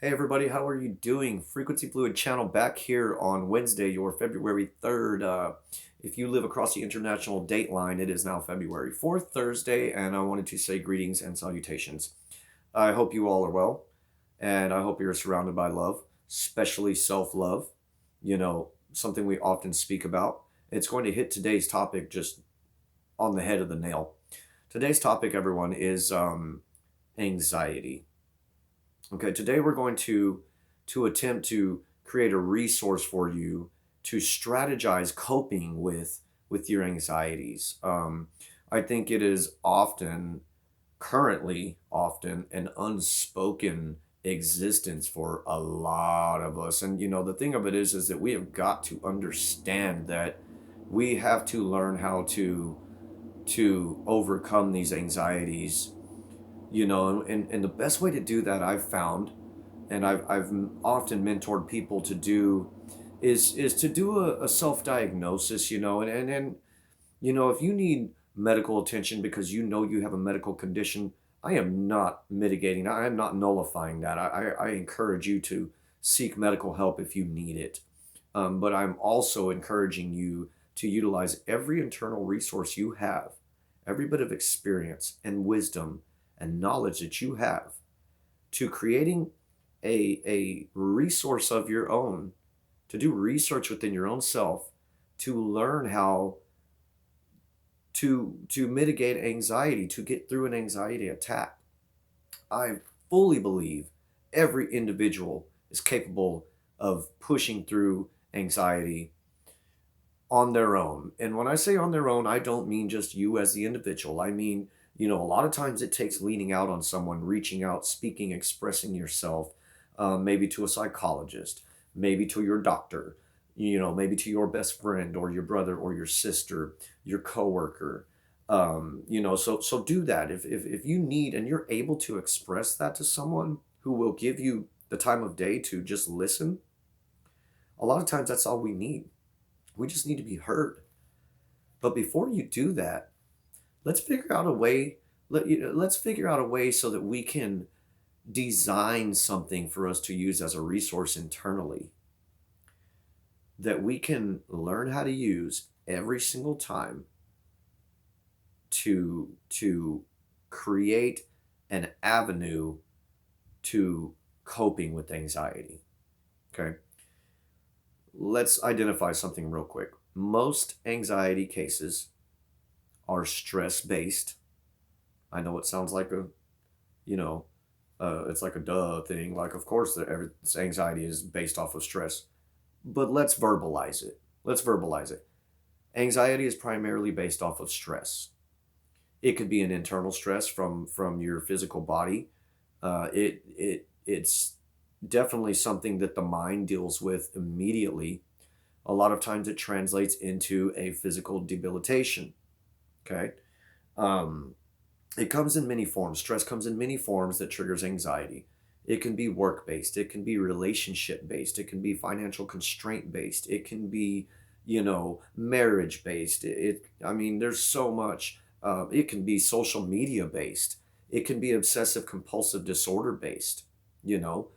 Hey everybody, how are you doing? Frequency Fluid Channel back here on Wednesday, your February 3rd. If you live across the international date line, it is now February 4th, Thursday, and I wanted to say greetings and salutations. I hope you all are well, and I hope you're surrounded by love, especially self love, something we often speak about. It's going to hit today's topic just on the head of the nail. Today's topic, everyone, is anxiety. Okay, today we're going to attempt to create a resource for you to strategize coping with your anxieties. I think it is currently often an unspoken existence for a lot of us. And the thing of it is that we have got to understand that we have to learn how to overcome these anxieties, and the best way to do that I've found, and I've often mentored people to do, is to do a self-diagnosis, if you need medical attention because you have a medical condition, I am not mitigating, I am not nullifying that. I encourage you to seek medical help if you need it. But I'm also encouraging you to utilize every internal resource you have, every bit of experience and wisdom and knowledge that you have, to creating a resource of your own, to do research within your own self, to learn how to mitigate anxiety, to get through an anxiety attack. I fully believe every individual is capable of pushing through anxiety on their own. And when I say on their own, I don't mean just you as the individual. I mean, a lot of times it takes leaning out on someone, reaching out, speaking, expressing yourself, maybe to a psychologist, maybe to your doctor, maybe to your best friend or your brother or your sister, your coworker. So do that. If you need and you're able to express that to someone who will give you the time of day to just listen, a lot of times that's all we need. We just need to be heard. But before you do that, let's figure out a way. Let's figure out a way so that we can design something for us to use as a resource internally that we can learn how to use every single time to create an avenue to coping with anxiety. Okay, let's identify something real quick. Most anxiety cases are stress based. I know it sounds like you know, it's like a duh thing. Like, of course, anxiety is based off of stress, but let's verbalize it. Let's verbalize it. Anxiety is primarily based off of stress. It could be an internal stress from your physical body. It's definitely something that the mind deals with immediately. A lot of times, it translates into a physical debilitation. Okay. Um, it comes in many forms. Stress comes in many forms that triggers anxiety. It can be work based, it can be relationship based, it can be financial constraint based, it can be, marriage based. I mean, there's so much. It can be social media based, it can be obsessive compulsive disorder based. You know,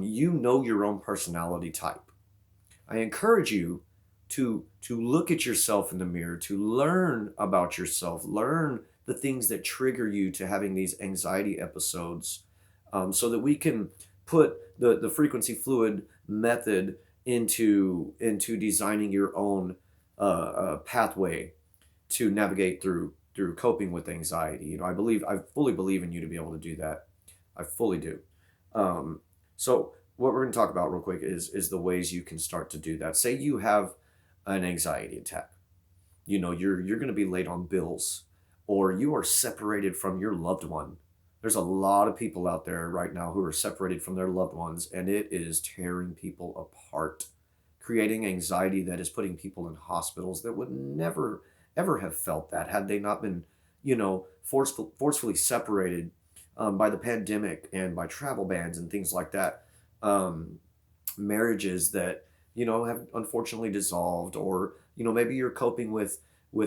you know your own personality type. I encourage you to look at yourself in the mirror, to learn about yourself, learn the things that trigger you to having these anxiety episodes, so that we can put the frequency fluid method into designing your own pathway to navigate through coping with anxiety. I fully believe in you to be able to do that. I fully do. So what we're going to talk about real quick is the ways you can start to do that. Say you have an anxiety attack. You're going to be late on bills, or you are separated from your loved one. There's a lot of people out there right now who are separated from their loved ones, and it is tearing people apart, creating anxiety that is putting people in hospitals that would never ever have felt that had they not been, forcefully separated, by the pandemic and by travel bans and things like that. Um, Marriages that have unfortunately dissolved, or maybe you're coping with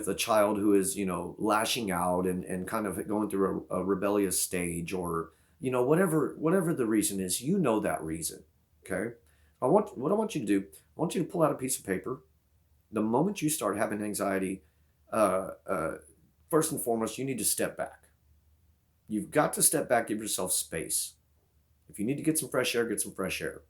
a child who is lashing out and kind of going through a rebellious stage, or whatever the reason is, that reason. Okay. What I want you to do, I want you to pull out a piece of paper. The moment you start having anxiety, uh, uh, first and foremost, you need to step back. You've got to step back, give yourself space. If you need to get some fresh air, get some fresh air.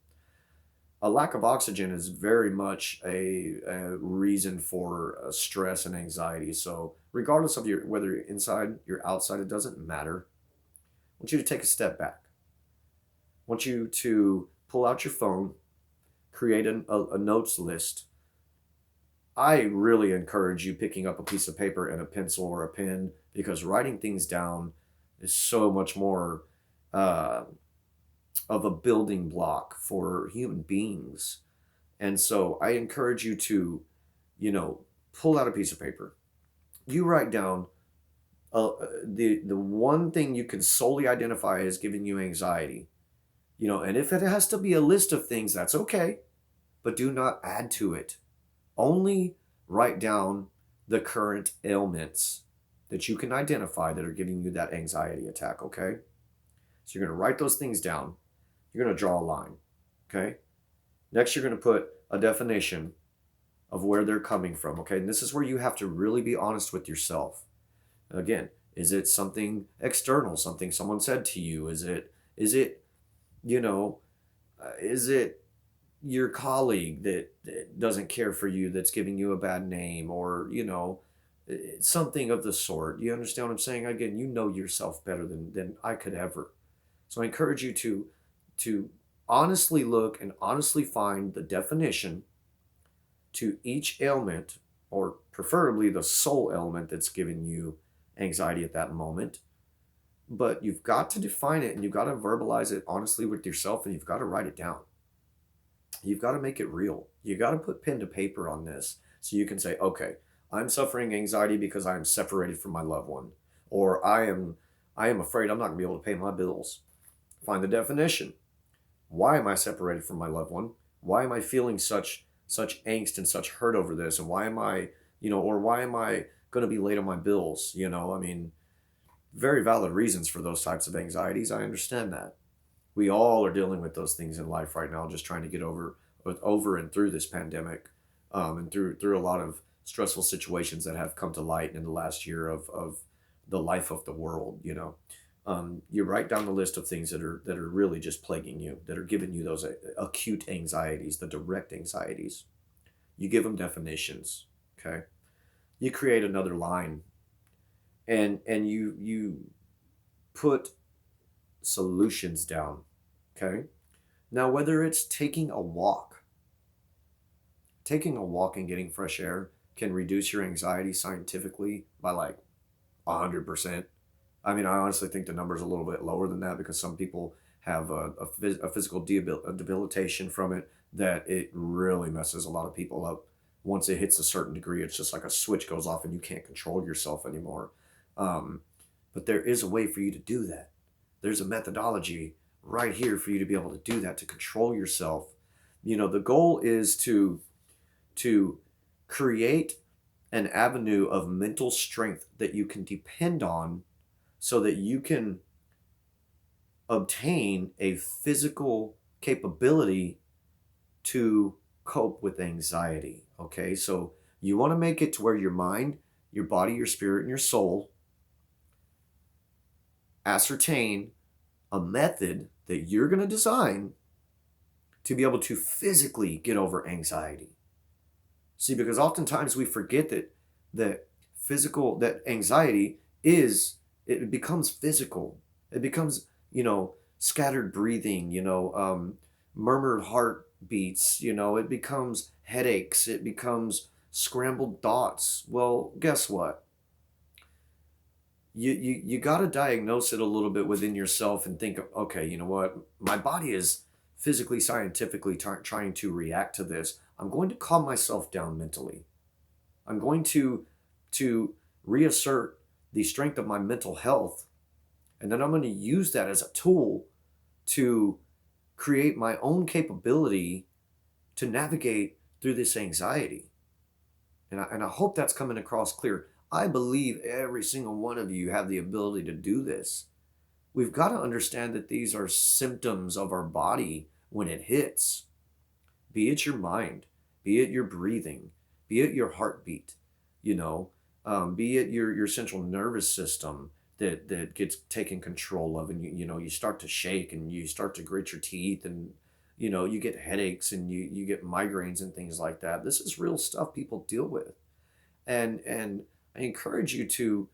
A lack of oxygen is very much a reason for stress and anxiety. So, regardless of whether you're inside, you're outside, it doesn't matter. I want you to take a step back. I want you to pull out your phone, create a notes list. I really encourage you picking up a piece of paper and a pencil or a pen, because writing things down is so much more uh, of a building block for human beings. And so I encourage you to, you know, pull out a piece of paper. You write down the one thing you can solely identify as giving you anxiety. And if it has to be a list of things, that's okay, but do not add to it. Only write down the current ailments that you can identify that are giving you that anxiety attack, okay? So you're going to write those things down. You're going to draw a line, okay? Next, you're going to put a definition of where they're coming from, okay? And this is where you have to really be honest with yourself. Again, is it something external, something someone said to you? Is it, you know, is it your colleague that doesn't care for you, that's giving you a bad name, or, something of the sort? You understand what I'm saying? Again, you know yourself better than I could ever. So I encourage you to honestly look and honestly find the definition to each ailment, or preferably the sole ailment that's giving you anxiety at that moment. But you've got to define it, and you've got to verbalize it honestly with yourself, and you've got to write it down. You've got to make it real. You got to put pen to paper on this, so you can say, okay, I'm suffering anxiety because I am separated from my loved one, or I am afraid I'm not going to be able to pay my bills. Find the definition. Why am I separated from my loved one? Why am I feeling such angst and such hurt over this? And why am I, or why am I going to be late on my bills? I mean, very valid reasons for those types of anxieties. I understand that. We all are dealing with those things in life right now, just trying to get over and through this pandemic, and through a lot of stressful situations that have come to light in the last year of the life of the world. You write down the list of things that are really just plaguing you, that are giving you those acute anxieties, the direct anxieties. You give them definitions. Okay. You create another line, and you put solutions down. Okay. Now, whether it's taking a walk and getting fresh air can reduce your anxiety scientifically by like 100%. I mean, I honestly think the number's a little bit lower than that, because some people have a physical debilitation from it, that it really messes a lot of people up. Once it hits a certain degree, it's just like a switch goes off and you can't control yourself anymore. Um, but there is a way for you to do that. There's a methodology right here for you to be able to do that, to control yourself. The goal is to create an avenue of mental strength that you can depend on, so that you can obtain a physical capability to cope with anxiety. Okay, so you want to make it to where your mind, your body, your spirit, and your soul ascertain a method that you're going to design to be able to physically get over anxiety. See, because oftentimes we forget that anxiety it becomes physical. It becomes, scattered breathing, murmured heartbeats, it becomes headaches, it becomes scrambled thoughts. Well, guess what? You got to diagnose it a little bit within yourself and think, okay, you know what? My body is physically, scientifically trying to react to this. I'm going to calm myself down mentally. I'm going to reassert the strength of my mental health, and then I'm going to use that as a tool to create my own capability to navigate through this anxiety. And I hope that's coming across clear. I believe every single one of you have the ability to do this. we've got to understand that these are symptoms of our body when it hits. Be it your mind, be it your breathing, be it your heartbeat, you know, be it your central nervous system that gets taken control of, and you start to shake and you start to grit your teeth, and you get headaches and you get migraines and things like that. This is real stuff people deal with, and I encourage you to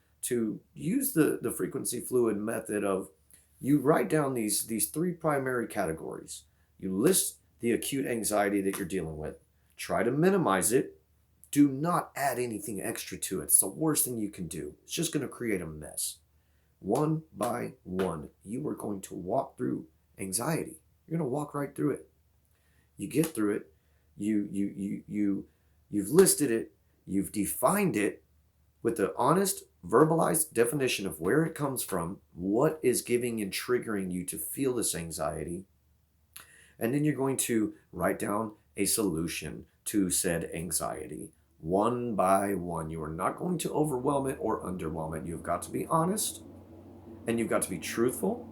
use the frequency fluid method of, you write down these three primary categories. You list the acute anxiety that you're dealing with. Try to minimize it. Do not add anything extra to it. It's the worst thing you can do. It's just going to create a mess. One by one, you are going to walk through anxiety. You're going to walk right through it. You get through it. You've listed it. You've defined it with the honest, verbalized definition of where it comes from, what is giving and triggering you to feel this anxiety. And then you're going to write down a solution to said anxiety, one by one. You are not going to overwhelm it or underwhelm it. You've got to be honest, and you've got to be truthful,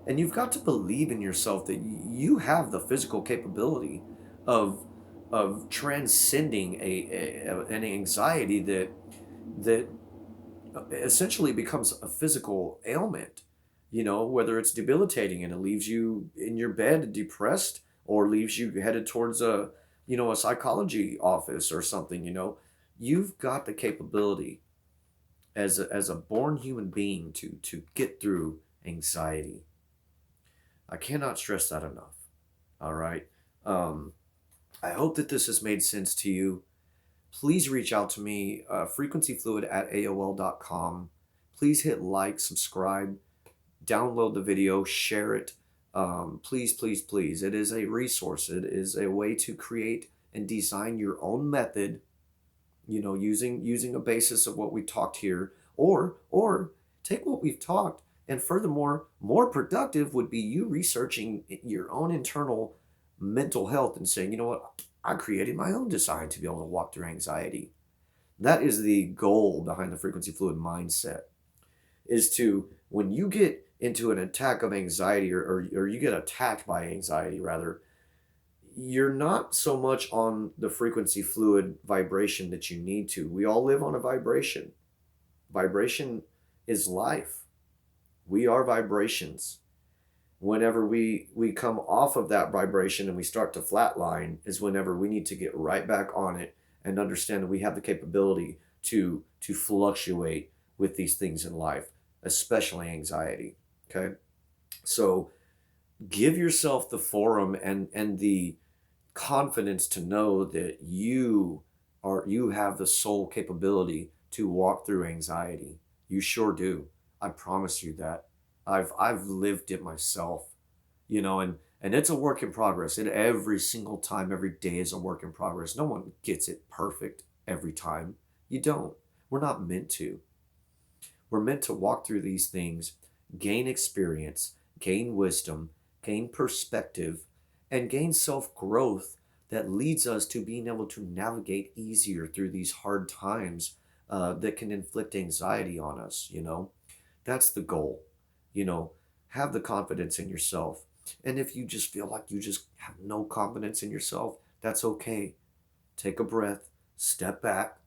and you've got to believe in yourself that you have the physical capability of transcending an anxiety that essentially becomes a physical ailment, whether it's debilitating and it leaves you in your bed depressed, or leaves you headed towards a psychology office or something. You've got the capability as a born human being to get through anxiety. I cannot stress that enough. All right. um, I hope that this has made sense to you. Please reach out to me, frequencyfluid@aol.com. Please hit like, subscribe, download the video, share it. Please, please, please. It is a resource. It is a way to create and design your own method, using a basis of what we talked here, or take what we've talked, and furthermore, more productive would be you researching your own internal mental health and saying, you know what, I created my own design to be able to walk through anxiety. That is the goal behind the frequency fluid mindset, is to, when you get into an attack of anxiety, or you get attacked by anxiety rather, you're not so much on the frequency fluid vibration that you need to. We all live on a vibration. Vibration is life. We are vibrations. Whenever we come off of that vibration and we start to flatline, is whenever we need to get right back on it and understand that we have the capability to fluctuate with these things in life, especially anxiety. Okay, so give yourself the forum and the confidence to know that you have the sole capability to walk through anxiety. You sure do. I promise you that. I've lived it myself, and it's a work in progress. And every single time, every day is a work in progress. No one gets it perfect every time. You don't. We're not meant to. We're meant to walk through these things, gain experience, gain wisdom, gain perspective, and gain self growth that leads us to being able to navigate easier through these hard times that can inflict anxiety on us. That's the goal. Have the confidence in yourself. And if you just feel like you just have no confidence in yourself, that's okay. Take a breath, step back,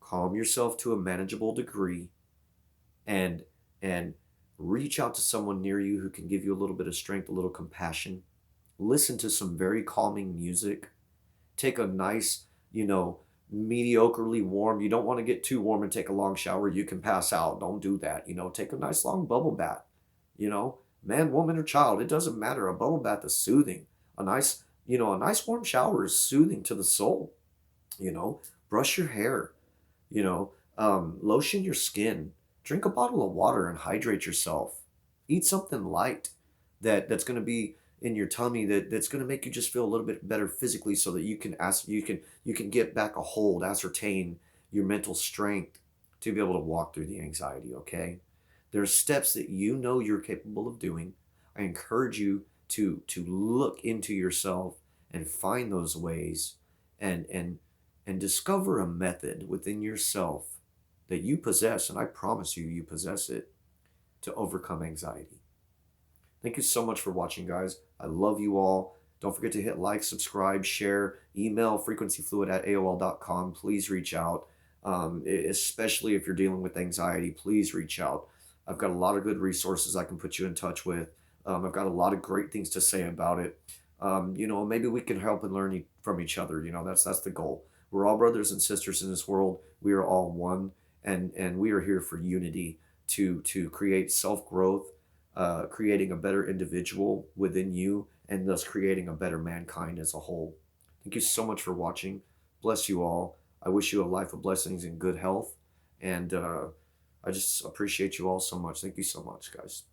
calm yourself to a manageable degree, and and reach out to someone near you who can give you a little bit of strength, a little compassion. Listen to some very calming music. Take a nice, mediocrely warm. You don't want to get too warm and take a long shower. You can pass out. Don't do that. Take a nice long bubble bath. Man, woman, or child, it doesn't matter. A bubble bath is soothing. A nice warm shower is soothing to the soul. Brush your hair. Lotion your skin. Drink a bottle of water and hydrate yourself. Eat something light that's going to be in your tummy, that's going to make you just feel a little bit better physically, so that you can get back a hold, ascertain your mental strength to be able to walk through the anxiety. Okay, there's steps that you're capable of doing. I encourage you to look into yourself and find those ways, and discover a method within yourself that you possess, and I promise you possess it, to overcome anxiety. Thank you so much for watching, guys. I love you all. Don't forget to hit like, subscribe, share, email frequencyfluid@aol.com. Please reach out. Especially if you're dealing with anxiety, please reach out. I've got a lot of good resources I can put you in touch with. I've got a lot of great things to say about it. Maybe we can help and learn from each other. That's the goal. We're all brothers and sisters in this world. We are all one, and we are here for unity to create self growth, creating a better individual within you, and thus creating a better mankind as a whole. Thank you so much for watching. Bless you all. I wish you a life of blessings and good health. And I just appreciate you all so much. Thank you so much, guys.